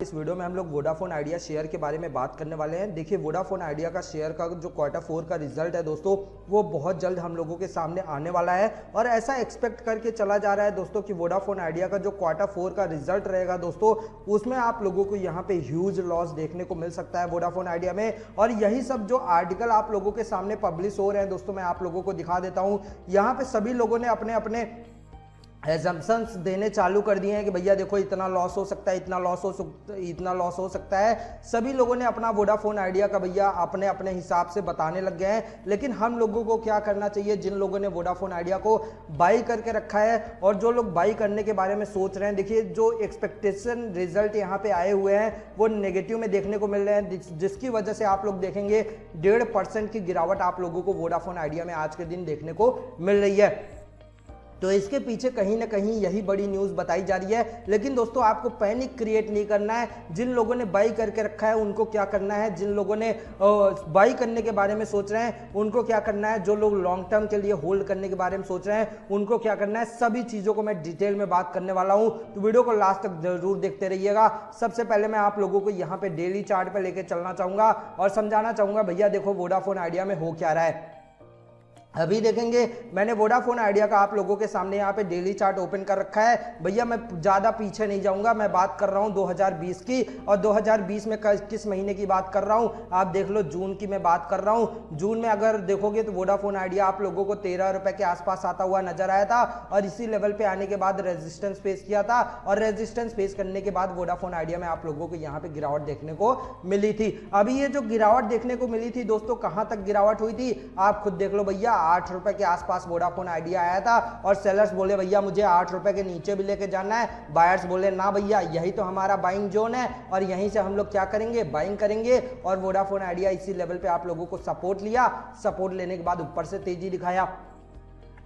इस वीडियो में हम लोग वोडाफोन आइडिया शेयर के बारे में बात करने वाले हैं। देखिए वोडाफोन आइडिया का शेयर का जो Q4 का रिजल्ट है दोस्तों, वो बहुत जल्द हम लोगों के सामने आने वाला है और ऐसा एक्सपेक्ट करके चला जा रहा है दोस्तों कि वोडाफोन आइडिया का जो Q4 का रिजल्ट रहेगा दोस्तों, उसमें आप लोगों को यहाँ पे ह्यूज लॉस देखने को मिल सकता है वोडाफोन आइडिया में। और यही सब जो आर्टिकल आप लोगों के सामने पब्लिश हो रहे हैं दोस्तों, मैं आप लोगों को दिखा देता हूँ। यहाँ पे सभी लोगों ने अपने अपने एजम्पशंस देने चालू कर दिए हैं कि भैया देखो इतना लॉस हो सकता है, इतना लॉस हो सकता है। सभी लोगों ने अपना वोडाफोन आइडिया का भैया अपने अपने हिसाब से बताने लग गए हैं। लेकिन हम लोगों को क्या करना चाहिए, जिन लोगों ने वोडाफोन आइडिया को बाई करके रखा है और जो लोग बाई करने के बारे में सोच रहे हैं, देखिए जो एक्सपेक्टेशन रिजल्ट यहाँ पे आए हुए हैं वो नेगेटिव में देखने को मिल रहे हैं, जिसकी वजह से आप लोग देखेंगे 1.5% की गिरावट आप लोगों को वोडाफोन आइडिया में आज के दिन देखने को मिल रही है। तो इसके पीछे कहीं ना कहीं यही बड़ी न्यूज़ बताई जा रही है। लेकिन दोस्तों आपको पैनिक क्रिएट नहीं करना है। जिन लोगों ने बाई करके रखा है उनको क्या करना है, जिन लोगों ने बाई करने के बारे में सोच रहे हैं उनको क्या करना है, जो लोग लॉन्ग टर्म के लिए होल्ड करने के बारे में सोच रहे हैं उनको क्या करना है, सभी चीज़ों को मैं डिटेल में बात करने वाला हूँ। तो वीडियो को लास्ट तक जरूर देखते रहिएगा। सबसे पहले मैं आप लोगों को यहाँ पे डेली चार्ट पर लेकर चलना चाहूँगा और समझाना चाहूँगा भैया देखो वोडाफोन आइडिया में हो क्या रहा है। अभी देखेंगे मैंने वोडाफोन आइडिया का आप लोगों के सामने यहाँ पे डेली चार्ट ओपन कर रखा है। भैया मैं ज़्यादा पीछे नहीं जाऊँगा, मैं बात कर रहा हूँ 2020 की, और 2020 में किस महीने की बात कर रहा हूँ आप देख लो, जून की मैं बात कर रहा हूँ। जून में अगर देखोगे तो वोडाफोन आइडिया आप लोगों को 13 रुपये के आसपास आता हुआ नजर आया था और इसी लेवल पर आने के बाद रेजिस्टेंस फेस किया था और रेजिस्टेंस फेस करने के बाद वोडाफोन आइडिया में आप लोगों को यहाँ पे गिरावट देखने को मिली थी। अभी ये जो गिरावट देखने को मिली थी दोस्तों, कहाँ तक गिरावट हुई थी आप खुद देख लो भैया। 8 रुपए के आसपास वोडाफोन आइडिया आया था और सेलर्स बोले भैया मुझे 8 रुपए के नीचे भी लेके जाना है। बायर्स बोले ना भैया यही तो हमारा बाइंग जोन है और यहीं से हम लोग क्या करेंगे, बाइंग करेंगे। और वोडाफोन आइडिया इसी लेवल पे आप लोगों को सपोर्ट लिया, सपोर्ट लेने के बाद ऊपर से तेजी दिखाया।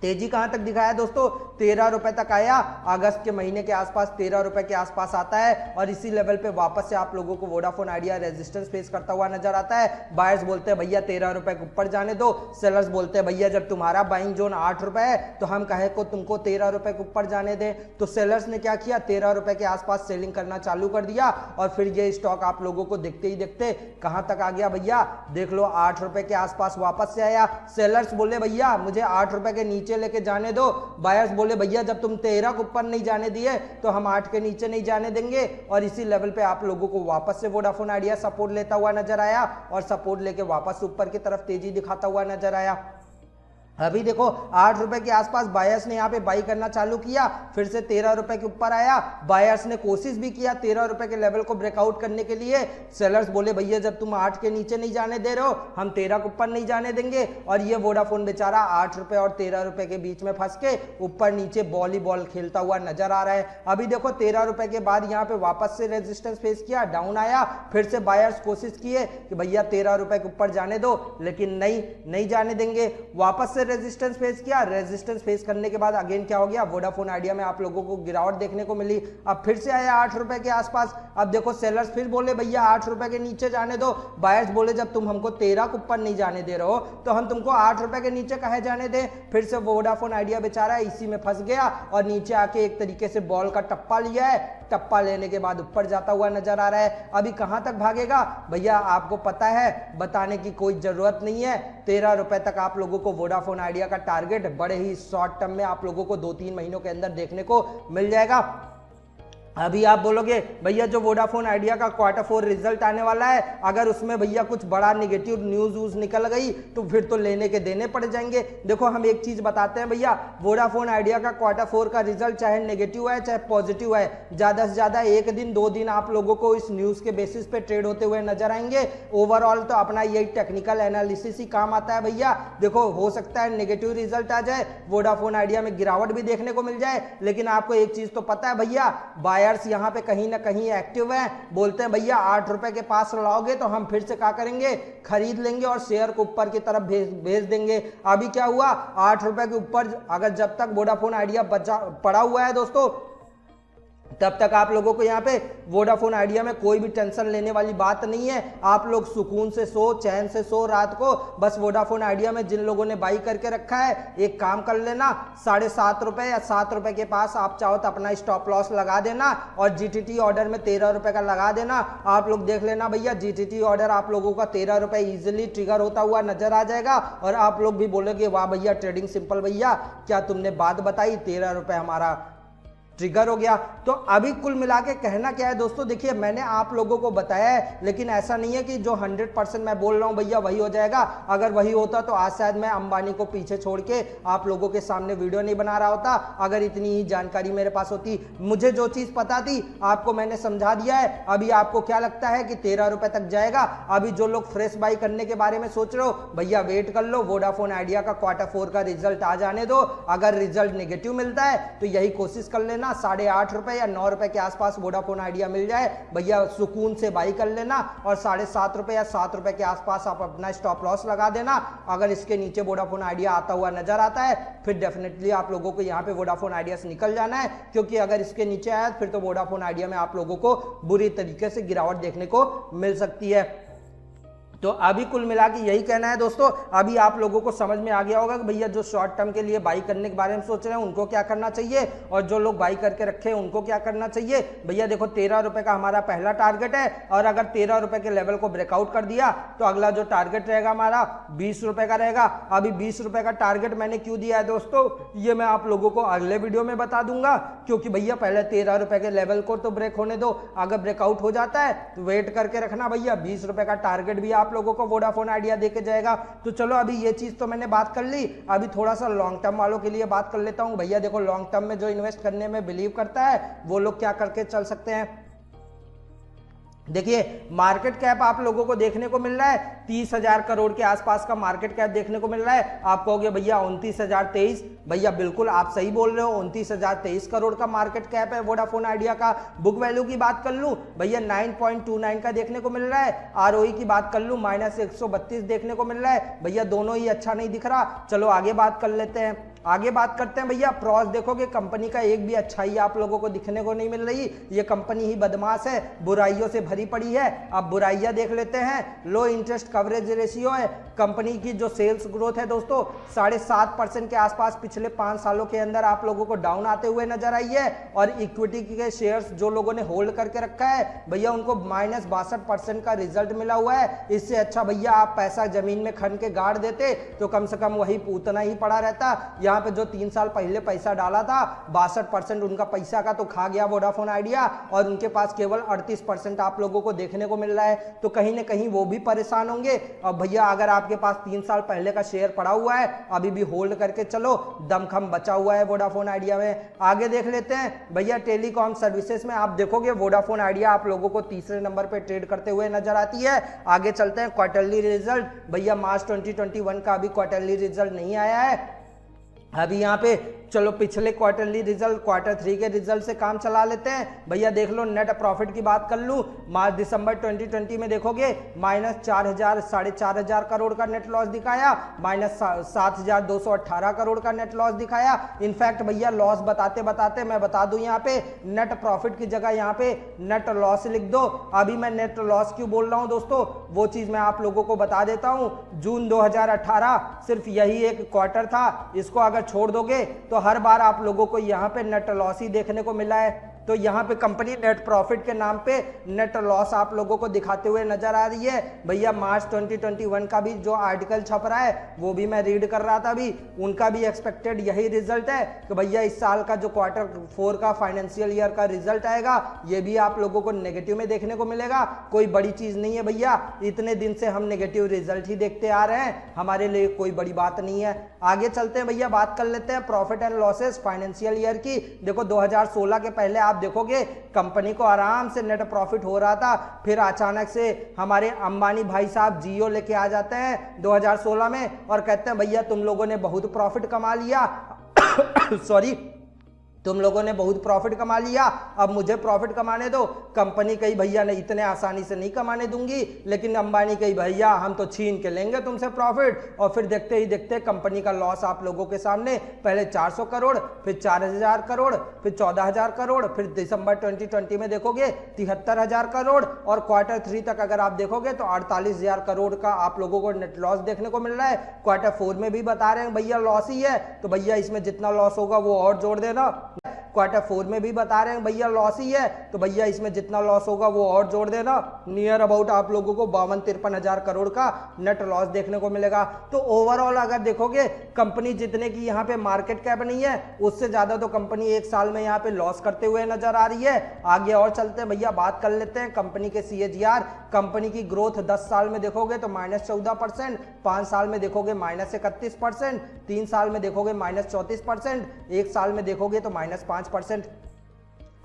तेजी कहां तक दिखाया दोस्तों, 13 रुपए तक आया। अगस्त के महीने के आसपास 13 रुपए के आसपास आता है और इसी लेवल पे वापस से आप लोगों को वोडाफोन आइडिया रेजिस्टेंस फेस करता हुआ नजर आता है। बायर्स बोलते हैं भैया 13 रुपए के ऊपर जाने दो, सेलर्स बोलते हैं भैया जब तुम्हारा बाइंग जोन 8 रुपए है तो हम कहे को तुमको 13 रुपए के ऊपर जाने दें। तो सेलर्स ने क्या किया, 13 रुपए के आसपास सेलिंग करना चालू कर दिया और फिर ये स्टॉक आप लोगों को देखते ही देखते कहां तक आ गया भैया, देख लो 8 रुपए के आसपास वापस से आया। सेलर्स बोले भैया मुझे 8 रुपए के नीचे लेके जाने दो। बायर्स बोले भैया जब तुम 13 के ऊपर नहीं जाने दिए तो हम 8 के नीचे नहीं जाने देंगे। और इसी लेवल पे आप लोगों को वापस से वोडाफोन आइडिया सपोर्ट लेता हुआ नजर आया और सपोर्ट लेके वापस ऊपर की तरफ तेजी दिखाता हुआ नजर आया। अभी देखो 8 रुपए के आसपास बायर्स ने यहाँ पे बाई करना चालू किया, फिर से 13 रुपए के ऊपर आया। बायर्स ने कोशिश भी किया 13 रुपए के लेवल को ब्रेकआउट करने के लिए। सेलर्स बोले भैया जब तुम 8 के नीचे नहीं जाने दे रहे हो हम 13 के ऊपर नहीं जाने देंगे। और ये वोडाफोन बेचारा 8 रुपए और 13 रुपए के बीच में फंस के ऊपर नीचे वॉलीबॉल खेलता हुआ नजर आ रहा है। अभी देखो 13 रुपए के बाद यहाँ पे वापस से रेजिस्टेंस फेस किया, डाउन आया, फिर से बायर्स कोशिश किए कि भैया 13 रुपए के ऊपर जाने दो, लेकिन नहीं जाने देंगे। वापस से रेजिस्टेंस फेस किया, रेजिस्टेंस फेस करने के बाद अगेन क्या हो गया, वोडाफोन आइडिया में आप लोगों को गिरावट देखने को मिली। अब फिर से आया 8 रुपए के आसपास। अब देखो सेलर्स फिर बोले भैया 8 रुपए के नीचे जाने दो। बायर्स बोले जब तुम हमको 13 के ऊपर नहीं जाने दे रहे हो तो हम तुमको 8 रुपए के नीचे कहे जाने दे। फिर से वोडाफोन आइडिया बेचारा इसी में फंस गया और नीचे आके एक तरीके से बॉल का टप्पा लिया है। टप्पा लेने के बाद ऊपर जाता हुआ नजर आ रहा है। अभी कहां तक भागेगा भैया आपको पता है, बताने की कोई जरूरत नहीं है। 13 रुपए तक आप लोगों को वोडाफोन आइडिया का टारगेट बड़े ही शॉर्ट टर्म में आप लोगों को 2-3 महीनों के अंदर देखने को मिल जाएगा। अभी आप बोलोगे भैया जो वोडाफोन आइडिया का Q4 रिजल्ट आने वाला है, अगर उसमें भैया कुछ बड़ा नेगेटिव न्यूज निकल गई तो फिर तो लेने के देने पड़ जाएंगे। देखो हम एक चीज बताते हैं भैया, वोडाफोन आइडिया का Q4 का रिजल्ट चाहे नेगेटिव है चाहे पॉजिटिव है, ज्यादा से ज्यादा 1 दिन 2 दिन आप लोगों को इस न्यूज के बेसिस पे ट्रेड होते हुए नजर आएंगे। ओवरऑल तो अपना यही टेक्निकल एनालिसिस ही काम आता है भैया। देखो हो सकता है नेगेटिव रिजल्ट आ जाए, वोडाफोन आइडिया में गिरावट भी देखने को मिल जाए, लेकिन आपको एक चीज तो पता है भैया, बायर्स यहां पे कहीं ना कहीं एक्टिव हैं। बोलते हैं भैया 8 रुपए के पास लाओगे तो हम फिर से क्या करेंगे, खरीद लेंगे और शेयर को ऊपर की तरफ भेज देंगे। अभी क्या हुआ, 8 रुपए के ऊपर अगर जब तक वोडाफोन आइडिया बचा पड़ा हुआ है दोस्तों, तब तक आप लोगों को यहाँ पे वोडाफोन आइडिया में कोई भी टेंशन लेने वाली बात नहीं है। आप लोग सुकून से सो, चैन से सो रात को। बस वोडाफोन आइडिया में जिन लोगों ने बाई करके रखा है, एक काम कर लेना, 7.5 रुपए या 7 रुपए के पास आप चाहो तो अपना स्टॉप लॉस लगा देना और जीटीटी ऑर्डर में 13 रुपए का लगा देना। आप लोग देख लेना भैया, जीटीटी ऑर्डर आप लोगों का 13 रुपए ईजिली ट्रिगर होता हुआ नजर आ जाएगा और आप लोग भी बोलोगे वाह भैया ट्रेडिंग सिंपल भैया, क्या तुमने बात बताई, 13 रुपए हमारा ट्रिगर हो गया। तो अभी कुल मिला के कहना क्या है दोस्तों, देखिए मैंने आप लोगों को बताया है, लेकिन ऐसा नहीं है कि जो 100% मैं बोल रहा हूं भैया वही हो जाएगा। अगर वही होता तो आज शायद मैं अंबानी को पीछे छोड़ के आप लोगों के सामने वीडियो नहीं बना रहा होता, अगर इतनी ही जानकारी मेरे पास होती। मुझे जो चीज पता थी आपको मैंने समझा दिया है। अभी आपको क्या लगता है कि 13 रुपए तक जाएगा? अभी जो लोग फ्रेश बाई करने के बारे में सोच रहे हो, भैया वेट कर लो, वोडाफोन आइडिया का Q4 का रिजल्ट आ जाने दो। अगर रिजल्ट नेगेटिव मिलता है तो यही कोशिश कर लेना, 8.5 रुपए या 9 रुपए के आसपास वोडाफोन आइडिया मिल जाए, भैया सुकून से बाई कर लेना और 7.5 रुपए या 7 रुपए के आसपास आप अपना स्टॉप लॉस लगा देना। अगर इसके नीचे वोडाफोन आइडिया आता हुआ नजर आता है फिर डेफिनेटली आप लोगों को यहाँ पे वोडाफोन आइडिया से निकल जाना है, क्योंकि अगर इसके नीचे आया फिर तो वोडाफोन आइडिया में आप लोगों को बुरी तरीके से गिरावट देखने को मिल सकती है। तो अभी कुल मिला के यही कहना है दोस्तों। अभी आप लोगों को समझ में आ गया होगा कि भैया जो शॉर्ट टर्म के लिए बाई करने के बारे में सोच रहे हैं उनको क्या करना चाहिए और जो लोग बाई करके रखे हैं उनको क्या करना चाहिए। भैया देखो 13 रुपए का हमारा पहला टारगेट है और अगर 13 रुपए के लेवल को ब्रेकआउट कर दिया तो अगला जो टारगेट रहेगा हमारा 20 रुपए का रहेगा। अभी 20 रुपए का टारगेट मैंने क्यों दिया है दोस्तों, ये मैं आप लोगों को अगले वीडियो में बता दूंगा, क्योंकि भैया पहले 13 रुपए के लेवल को तो ब्रेक होने दो। अगर ब्रेकआउट हो जाता है तो वेट करके रखना भैया, 20 रुपए का टारगेट भी आप लोगों को वोडाफोन आइडिया देके जाएगा। तो चलो अभी ये चीज तो मैंने बात कर ली, अभी थोड़ा सा लॉन्ग टर्म वालों के लिए बात कर लेता हूं। भैया देखो लॉन्ग टर्म में जो इन्वेस्ट करने में बिलीव करता है वो लोग क्या करके चल सकते हैं। देखिए मार्केट कैप आप लोगों को देखने को मिल रहा है 30,000 करोड़ के आसपास का मार्केट कैप देखने को मिल रहा है। आप कहोगे भैया 29,023, भैया बिल्कुल आप सही बोल रहे हो, 29,023 करोड़ का मार्केट कैप है वोडाफोन आइडिया का। बुक वैल्यू की बात कर लूं भैया 9.29 का देखने को मिल रहा है। आरओई की बात कर लूं -132 देखने को मिल रहा है। भैया दोनों ही अच्छा नहीं दिख रहा। चलो आगे बात कर लेते हैं, आगे बात करते हैं। भैया प्रॉस देखोगे कंपनी का एक भी अच्छाई आप लोगों को दिखने को नहीं मिल रही। ये कंपनी ही बदमाश है, बुराइयों से भरी पड़ी है। अब बुराइयां देख लेते हैं। लो इंटरेस्ट कवरेज रेशियो है कंपनी की। जो सेल्स ग्रोथ है दोस्तों 7.5% के आसपास पिछले 5 सालों के अंदर आप लोगों को डाउन आते हुए नजर आई है। और इक्विटी के शेयर्स जो लोगों ने होल्ड करके रखा है भैया उनको -62% का रिजल्ट मिला हुआ है। इससे अच्छा भैया आप पैसा जमीन में खन के गाड़ देते तो कम से कम वही उतना ही पड़ा रहता। यहाँ पे जो 3 साल पहले पैसा डाला था 62% उनका पैसा का तो खा गया वोडाफोन आइडिया और उनके पास केवल 38% आप लोगों को देखने को मिल रहा है। तो कहीं ना कहीं वो भी परेशान होंगे। और भैया अगर आपके पास 3 साल पहले का शेयर पड़ा हुआ है अभी भी होल्ड करके चलो, दमखम बचा हुआ है वोडाफोन आइडिया में। आगे देख लेते हैं भैया टेलीकॉम सर्विसेज में आप देखोगे वोडाफोन आइडिया आप लोगों को तीसरे नंबर पे ट्रेड करते हुए नजर आती है। आगे चलते हैं क्वार्टरली रिजल्ट। भैया मार्च 2021 का अभी क्वार्टरली रिजल्ट नहीं आया है। अभी यहाँ पे चलो पिछले क्वार्टरली रिजल्ट Q3 के रिजल्ट से काम चला लेते हैं। भैया देख लो नेट प्रॉफिट की बात कर लूं मार्च दिसंबर 2020 में देखोगे -4,000 4,500 करोड़ का नेट लॉस दिखाया, -7,218 करोड़ का नेट लॉस दिखाया। इनफैक्ट भैया लॉस बताते बताते मैं बता दूं यहाँ पे नेट प्रॉफिट की जगह यहाँ पे नेट लॉस लिख दो। अभी मैं नेट लॉस क्यों बोल रहा हूँ दोस्तों वो चीज मैं आप लोगों को बता देता हूँ। जून 2018 सिर्फ यही एक क्वार्टर था, इसको अगर छोड़ दोगे तो हर बार आप लोगों को यहाँ पे नेट लॉस ही देखने को मिला है। तो यहाँ पे कंपनी नेट प्रॉफिट के नाम पे नेट लॉस आप लोगों को दिखाते हुए नजर आ रही है। भैया मार्च 2021 का भी जो आर्टिकल छप रहा है वो भी मैं रीड कर रहा था, अभी उनका भी एक्सपेक्टेड यही रिजल्ट है कि भैया इस साल का जो Q4 का फाइनेंशियल ईयर का रिजल्ट आएगा ये भी आप लोगों को नेगेटिव में देखने को मिलेगा। कोई बड़ी चीज नहीं है भैया, इतने दिन से हम नेगेटिव रिजल्ट ही देखते आ रहे हैं, हमारे लिए कोई बड़ी बात नहीं है। आगे चलते हैं भैया, बात कर लेते हैं profit and losses financial year की। देखो 2016 के पहले आप देखोगे कंपनी को आराम से नेट प्रॉफिट हो रहा था, फिर अचानक से हमारे अंबानी भाई साहब जियो लेके आ जाते हैं 2016 में और कहते हैं भैया तुम लोगों ने बहुत प्रॉफिट कमा लिया सॉरी तुम लोगों ने बहुत प्रॉफिट कमा लिया, अब मुझे प्रॉफिट कमाने दो। कंपनी कही भैया नहीं, इतने आसानी से नहीं कमाने दूंगी, लेकिन अंबानी कही भैया हम तो छीन के लेंगे तुमसे प्रॉफिट। और फिर देखते ही देखते कंपनी का लॉस आप लोगों के सामने, पहले 400 करोड़, फिर 4000 करोड़, फिर 14000 करोड़, फिर दिसंबर 2020 में देखोगे 73,000 करोड़, और क्वार्टर 3 तक अगर आप देखोगे तो 48,000 करोड़ का आप लोगों को नेट लॉस देखने को मिल रहा है। क्वार्टर 4 में भी बता रहे हैं भैया लॉस ही है, तो भैया इसमें जितना लॉस होगा वो और जोड़ देना। क्वार्टर 4 में भी बता रहे हैं भैया लॉस ही है, तो भैया इसमें जितना लॉस होगा वो और जोड़ देना। नियर अबाउट आप लोगों को 52-53 हजार करोड़ का नेट लॉस देखने को मिलेगा। तो ओवरऑल अगर देखोगे कंपनी जितने की यहाँ पे मार्केट कैप नहीं है, उससे ज्यादा तो कंपनी एक साल में यहाँ पे लॉस करते हुए नजर आ रही है। आगे और चलते हैं भैया, बात कर लेते हैं कंपनी के CAGR। कंपनी की ग्रोथ 10 साल में देखोगे तो -14%, 5 साल में देखोगे -31%, 3 साल में देखोगे -34%, 1 साल में देखोगे तो -5%।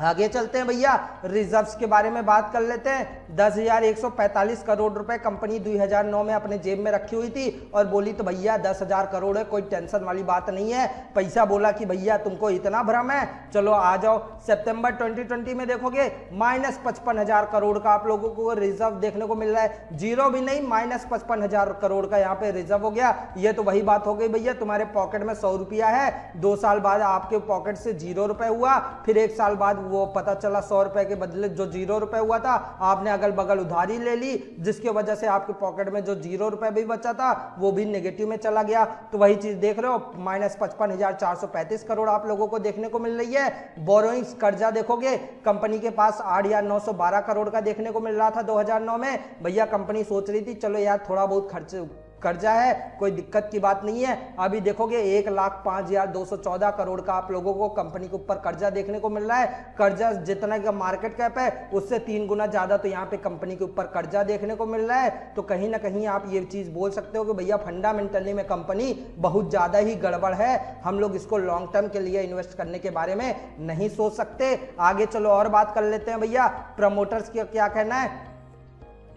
आगे चलते हैं भैया, रिजर्व्स के बारे में बात कर लेते हैं। 10,145 करोड़ रुपए कंपनी 2009 में अपने जेब में रखी हुई थी, और बोली तो भैया 10,000 करोड़ है, कोई टेंशन वाली बात नहीं है। पैसा बोला कि भैया तुमको इतना भ्रम है, चलो आ जाओ। सितंबर 2020 में देखोगे -55,000 करोड़ का आप लोगों को रिजर्व देखने को मिल रहा है। जीरो भी नहीं, -55,000 करोड़ का यहाँ पे रिजर्व हो गया। ये तो वही बात हो गई भैया, तुम्हारे पॉकेट में 100 रुपया है, 2 साल बाद आपके पॉकेट से 0 रुपए हुआ, फिर 1 साल बाद वो पता चला 100 रुपए के बदले जो 0 रुपए हुआ था, आपने अगल बगल उधारी ले ली, जिसकी वजह से आपके पॉकेट में जो 0 रुपए भी बचा था वो भी नेगेटिव में चला गया। तो वही चीज देख रहे हो, -55,435 करोड़ आप लोगों को देखने को मिल रही है। बोरोइंग्स कर्जा देखोगे कंपनी के पास 8,912 करोड़ का देखने को मिल रहा था 2009 में। भैया कंपनी सोच रही थी चलो यार थोड़ा बहुत खर्च कर्जा है, कोई दिक्कत की बात नहीं है। अभी देखोगे 1,05,214 करोड़ का आप लोगों को कंपनी के ऊपर कर्जा देखने को मिल रहा है। कर्जा जितना का मार्केट कैप है उससे 3 गुना ज्यादा तो यहाँ पे कंपनी के ऊपर कर्जा देखने को मिल रहा है। तो कहीं ना कहीं आप ये चीज बोल सकते हो कि भैया फंडामेंटली में कंपनी बहुत ज्यादा ही गड़बड़ है, हम लोग इसको लॉन्ग टर्म के लिए इन्वेस्ट करने के बारे में नहीं सोच सकते। आगे चलो और बात कर लेते हैं भैया, प्रमोटर्स का क्या कहना है।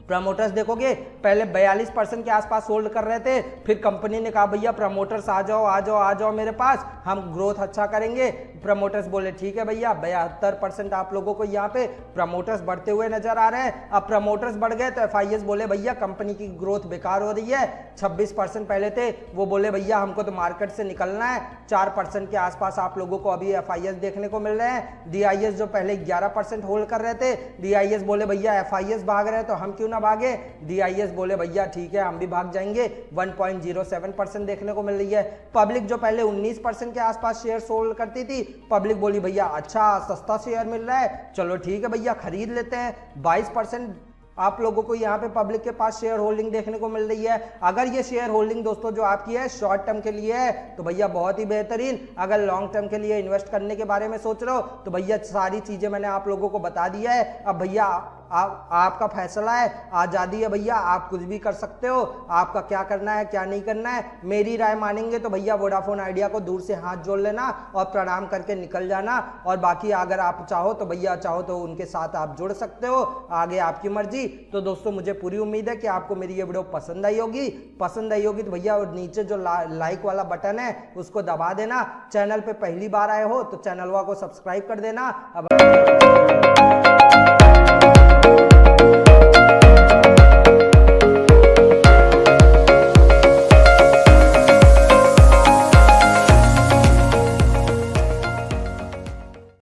प्रमोटर्स देखोगे पहले 42% के आसपास होल्ड कर रहे थे, फिर कंपनी ने कहा भैया प्रमोटर्स आ जाओ आ जाओ आ जाओ मेरे पास, हम ग्रोथ अच्छा करेंगे। प्रमोटर्स बोले ठीक है भैया, 72% आप लोगों को यहाँ पे प्रमोटर्स बढ़ते हुए नजर आ रहे हैं। अब प्रमोटर्स बढ़ गए तो FIS बोले भैया कंपनी की ग्रोथ बेकार हो रही है। 26% पहले थे, वो बोले भैया हमको तो मार्केट से निकलना है। 4% के आसपास आप लोगों को अभी FIS देखने को मिल रहे हैं। DIS जो पहले 11% होल्ड कर रहे थे, DIS बोले भैया FIS भाग रहे हैं तो हम क्यों ना भागे। DIS बोले भैया ठीक है हम भी भाग जाएंगे, 1.07% देखने को मिल रही है। पब्लिक जो पहले 19% के आसपास शेयर होल्ड करती थी, पब्लिक बोली भैया अच्छा सस्ता शेयर मिल रहा है, चलो ठीक है भैया खरीद लेते हैं। 22% आप लोगों को यहाँ पे पब्लिक के पास शेयर होल्डिंग देखने को मिल रही है। अगर ये शेयर होल्डिंग दोस्तों जो आपकी है शॉर्ट टर्म के लिए है तो भैया बहुत ही बेहतरीन। अगर लॉन्ग टर्म के लिए इन्वेस्ट करने के बारे में सोच रहे हो तो भैया सारी चीजें मैंने आप लोगों को बता दिया है। अब भैया आपका फैसला है, आजादी है भैया, आप कुछ भी कर सकते हो, आपका क्या करना है क्या नहीं करना है। मेरी राय मानेंगे तो भैया वोडाफोन आइडिया को दूर से हाथ जोड़ लेना और प्रणाम करके निकल जाना, और बाकी अगर आप चाहो तो भैया चाहो तो उनके साथ आप जुड़ सकते हो, आगे आपकी मर्जी। तो दोस्तों मुझे पूरी उम्मीद है कि आपको मेरी ये वीडियो पसंद आई होगी तो भैया नीचे जो लाइक वाला बटन है उसको दबा देना। चैनल पे पहली बार आए हो तो चैनल को सब्सक्राइब कर देना। अब